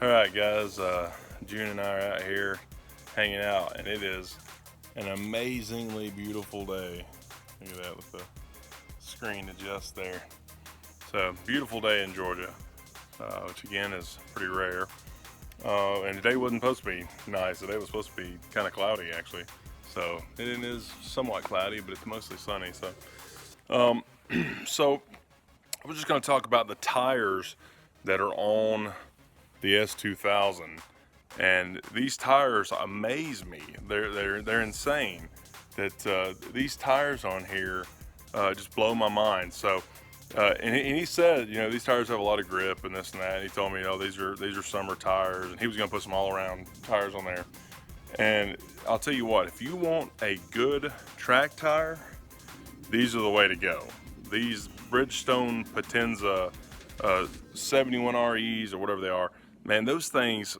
Alright guys, June and I are out here hanging out, and it is an amazingly beautiful day. Look at that with the screen adjust there. So, beautiful day in Georgia, which again is pretty rare. And today wasn't supposed to be nice. Today was supposed to be kind of cloudy actually. So, it is somewhat cloudy, but it's mostly sunny. So we're just going to talk about the tires that are on the S2000, and these tires amaze me. They're insane. That these tires on here just blow my mind. So, and he said, you know, these tires have a lot of grip and this and that. And he told me, you know, these are summer tires, and he was going to put some all-around tires on there. And I'll tell you what, if you want a good track tire, these are the way to go. These Bridgestone Potenza R-71Rs or whatever they are, man, those things,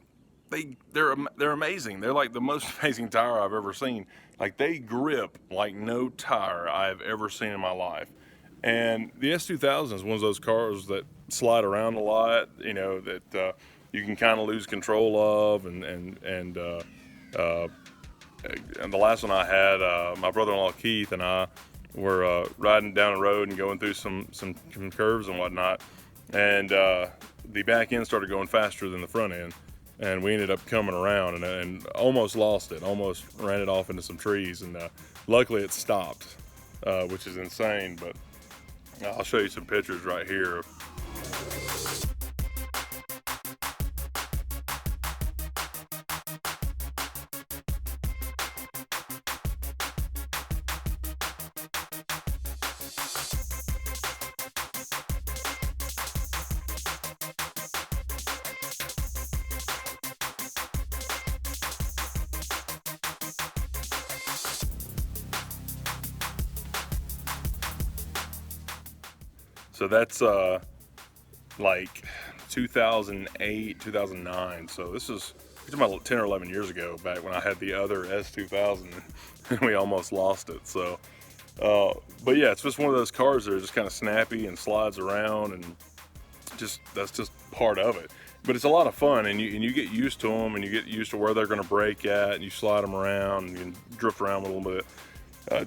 they're amazing. They're like the most amazing tire I've ever seen. Like, they grip like no tire I've ever seen in my life. And the S2000 is one of those cars that slide around a lot, you know, that you can kind of lose control of. And the last one I had, my brother-in-law Keith and I were riding down the road and going through some curves and whatnot, and the back end started going faster than the front end, and we ended up coming around and almost lost it, almost ran it off into some trees, and luckily it stopped, which is insane. But I'll show you some pictures right here. So that's like 2008, 2009. So this is about 10 or 11 years ago, back when I had the other S2000 and we almost lost it. So, but yeah, it's just one of those cars that are just kind of snappy and slides around, and that's just part of it. But it's a lot of fun, and you get used to them, and you get used to where they're going to brake at, and you slide them around, and you can drift around a little bit.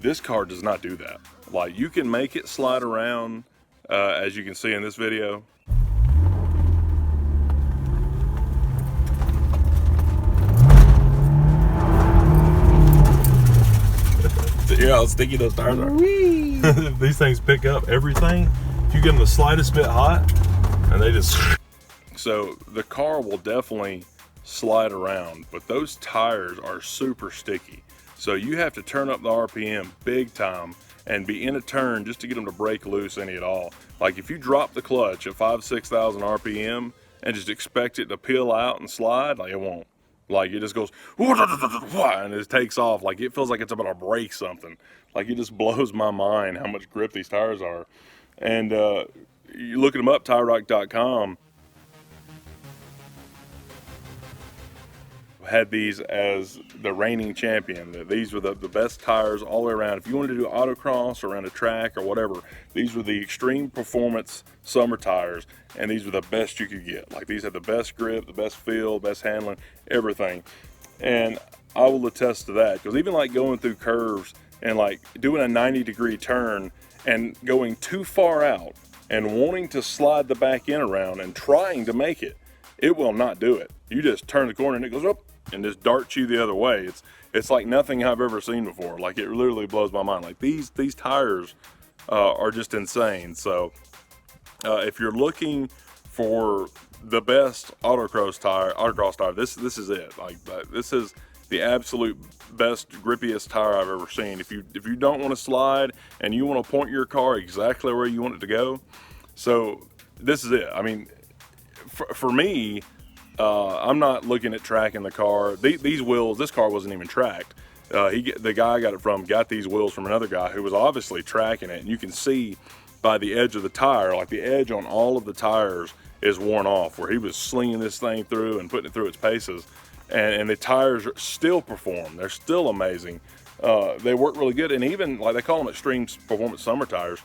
This car does not do that. Like, you can make it slide around, as you can see in this video. See how sticky those tires are? These things pick up everything. If you get them the slightest bit hot, and they just... So the car will definitely slide around, but those tires are super sticky. So you have to turn up the RPM big time and be in a turn just to get them to break loose any at all. Like, if you drop the clutch at 5,000-6,000 RPM and just expect it to peel out and slide, like, it won't. Like, it just goes, and it takes off. Like, it feels like it's about to break something. Like, it just blows my mind how much grip these tires are. And you look them up, TireRock.com. Had these as the reigning champion. These were the best tires all the way around. If you wanted to do autocross or around a track or whatever, these were the extreme performance summer tires, and these were the best you could get. Like, these had the best grip, the best feel, best handling, everything. And I will attest to that, because even like going through curves and like doing a 90-degree turn and going too far out and wanting to slide the back end around and trying to make it, it will not do it. You just turn the corner and it goes up and just darts you the other way. It's like nothing I've ever seen before. Like, it literally blows my mind. Like, these tires are just insane. So if you're looking for the best autocross tire, this is it. Like, this is the absolute best, grippiest tire I've ever seen. If you don't want to slide and you want to point your car exactly where you want it to go, so this is it. I mean, for me, I'm not looking at tracking the car. These wheels, this car wasn't even tracked. The guy I got it from got these wheels from another guy who was obviously tracking it, and you can see by the edge of the tire, like the edge on all of the tires is worn off, where he was slinging this thing through and putting it through its paces, and the tires still perform. They're still amazing. They work really good, and even, like, they call them extreme performance summer tires.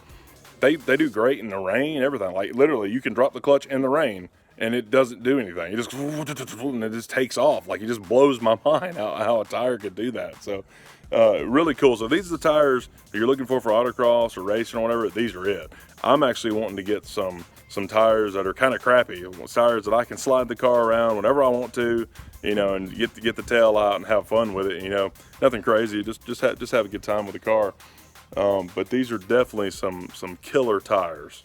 They do great in the rain, everything. Like, literally, you can drop the clutch in the rain and it doesn't do anything. It just and it just takes off. Like, it just blows my mind how a tire could do that. So really cool. So these are the tires that you're looking for autocross or racing or whatever. These are it. I'm actually wanting to get some tires that are kind of crappy, tires that I can slide the car around whenever I want to, you know, and get the tail out and have fun with it. You know, nothing crazy. Just have a good time with the car. But these are definitely some killer tires.